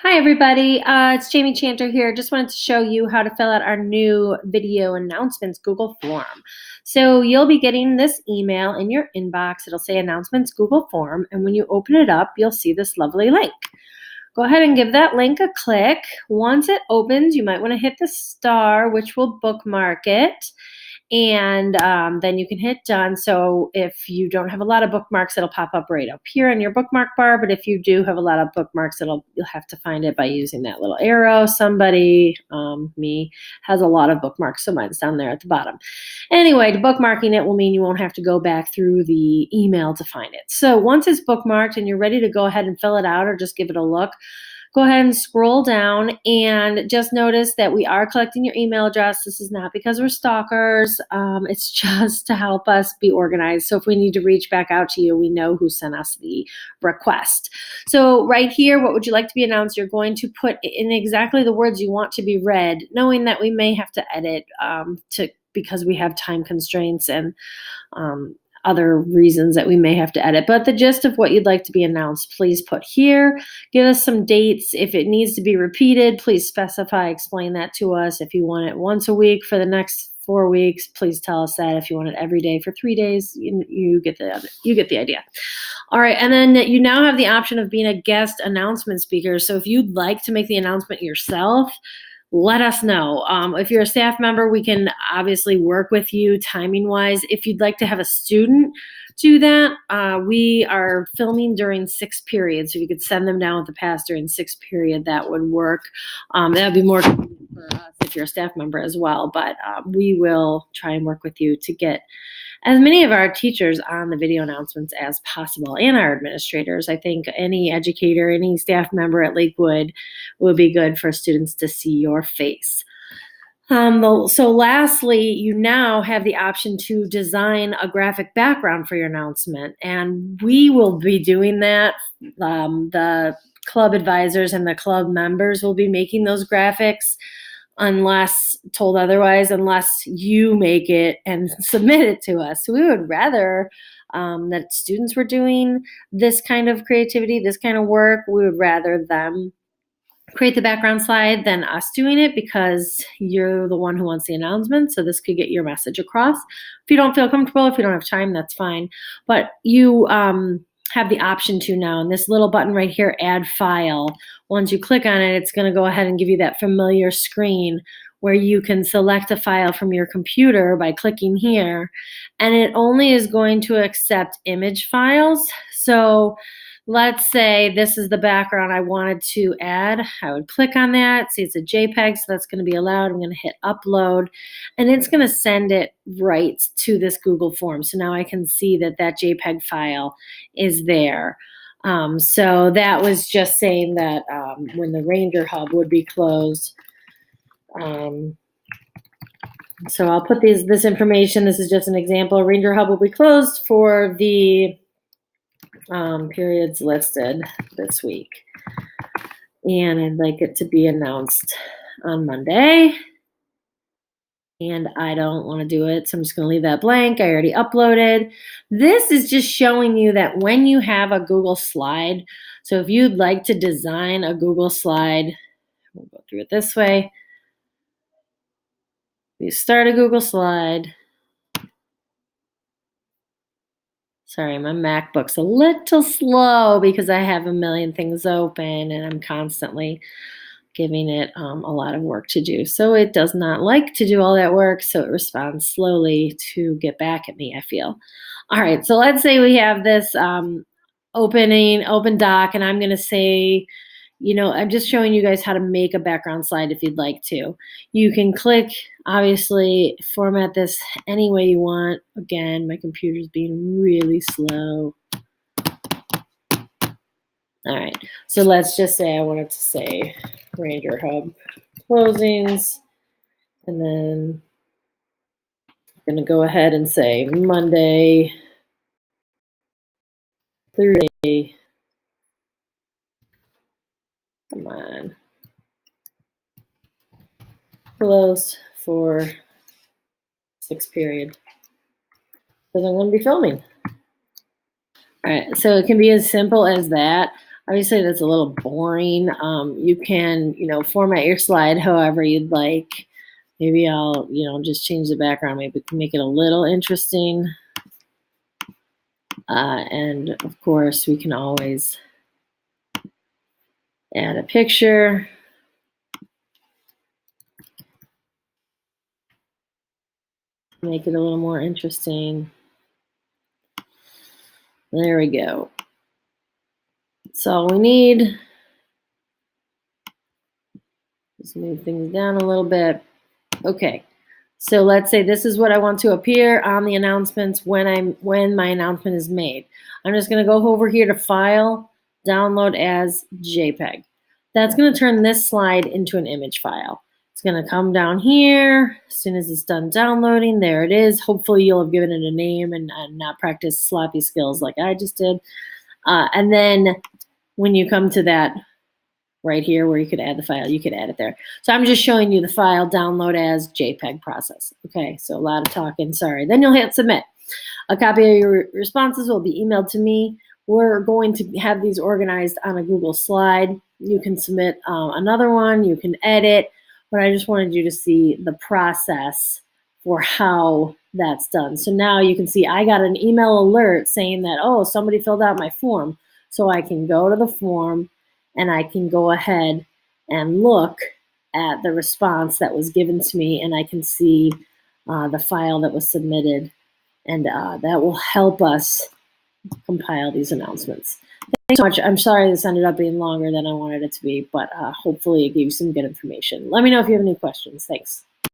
Hi everybody, it's Jamie Chanter here. Just wanted to show you how to fill out our new video announcements Google form. So you'll be getting this email in your inbox. It'll say announcements Google form, and when you open it up, you'll see this lovely link. Go ahead and give that link a click. Once it opens, you might want to hit the star, which will bookmark it. And then you can hit done. So if you don't have a lot of bookmarks, it'll pop up right up here in your bookmark bar. But if you do have a lot of bookmarks, you'll have to find it by using that little arrow. Somebody, me, has a lot of bookmarks, so mine's down there at the bottom. Anyway, bookmarking it will mean you won't have to go back through the email to find it. So once it's bookmarked and you're ready to go ahead and fill it out or just give it a look, go ahead and scroll down and just notice that we are collecting your email address. This is not because we're stalkers. It's just to help us be organized. So if we need to reach back out to you, we know who sent us the request. So right here, what would you like to be announced? You're going to put in exactly the words you want to be read, knowing that we may have to edit because we have time constraints and other reasons that we may have to edit. But the gist of what you'd like to be announced, please put here. Give us some dates. If it needs to be repeated, please specify, explain that to us. If you want it once a week for the next 4 weeks, please tell us that. If you want it every day for 3 days, you get the idea. All right, and then you now have the option of being a guest announcement speaker. So if you'd like to make the announcement yourself, let us know. If you're a staff member, we can obviously work with you timing-wise. If you'd like to have a student do that, we are filming during 6 periods. So you could send them down with the pass during 6 period. That would work. That would be more convenient for us if you're a staff member as well. But we will try and work with you to get as many of our teachers on the video announcements as possible, and our administrators. I think any educator, any staff member at Lakewood would be good for students to see your face. So lastly, you now have the option to design a graphic background for your announcement, and we will be doing that. The club advisors and the club members will be making those graphics, unless told otherwise, unless you make it and submit it to us. So we would rather that students were doing this kind of creativity, this kind of work. We would rather them create the background slide than us doing it, because you're the one who wants the announcement. So this could get your message across. If you don't feel comfortable, if you don't have time, that's fine. But you have the option to now, and this little button right here, add file. Once you click on it, it's going to go ahead and give you that familiar screen where you can select a file from your computer by clicking here, and it only is going to accept image files. So let's say this is the background I wanted to add. I would click on that. See, it's a JPEG, so that's going to be allowed. I'm going to hit upload, and it's going to send it right to this Google form. So now I can see that that JPEG file is there. So that was just saying that when the Ranger Hub would be closed. So I'll put this information. This is just an example. Ranger Hub will be closed for the periods listed this week, and I'd like it to be announced on Monday, and I don't want to do it, so I'm just going to leave that blank. I already uploaded. This is just showing you that when you have a Google slide, so if you'd like to design a Google slide, we'll go through it this way. You start a Google slide. Sorry, my MacBook's a little slow because I have a million things open and I'm constantly giving it a lot of work to do. So it does not like to do all that work, so it responds slowly to get back at me, I feel. All right, so let's say we have this open doc, and I'm going to say, I'm just showing you guys how to make a background slide if you'd like to. You can click, obviously, format this any way you want. Again, my computer's being really slow. All right, so let's just say I wanted to say Ranger Hub closings, and then I'm going to go ahead and say Monday through Thursday. Come on. Closed for 6 period. Because I'm going to be filming. All right, so it can be as simple as that. Obviously, that's a little boring. You can, format your slide however you'd like. Maybe I'll, just change the background. Maybe make it a little interesting. And of course, we can always add a picture. Make it a little more interesting. There we go. That's all we need. Just move things down a little bit. Okay. So let's say this is what I want to appear on the announcements when my announcement is made. I'm just going to go over here to File, Download as JPEG. That's going to turn this slide into an image file. It's going to come down here. As soon as it's done downloading, there it is. Hopefully you'll have given it a name and not practice sloppy skills like I just did. And then when you come to that right here where you could add the file, you could add it there. So I'm just showing you the file download as JPEG process. Okay, so a lot of talking, sorry. Then you'll hit submit. A copy of your responses will be emailed to me. We're going to have these organized on a Google slide. You can submit another one, you can edit, but I just wanted you to see the process for how that's done. So now you can see I got an email alert saying that, oh, somebody filled out my form. So I can go to the form and I can go ahead and look at the response that was given to me, and I can see the file that was submitted, and that will help us compile these announcements. Thanks so much. I'm sorry this ended up being longer than I wanted it to be, but hopefully it gave you some good information. Let me know if you have any questions. Thanks.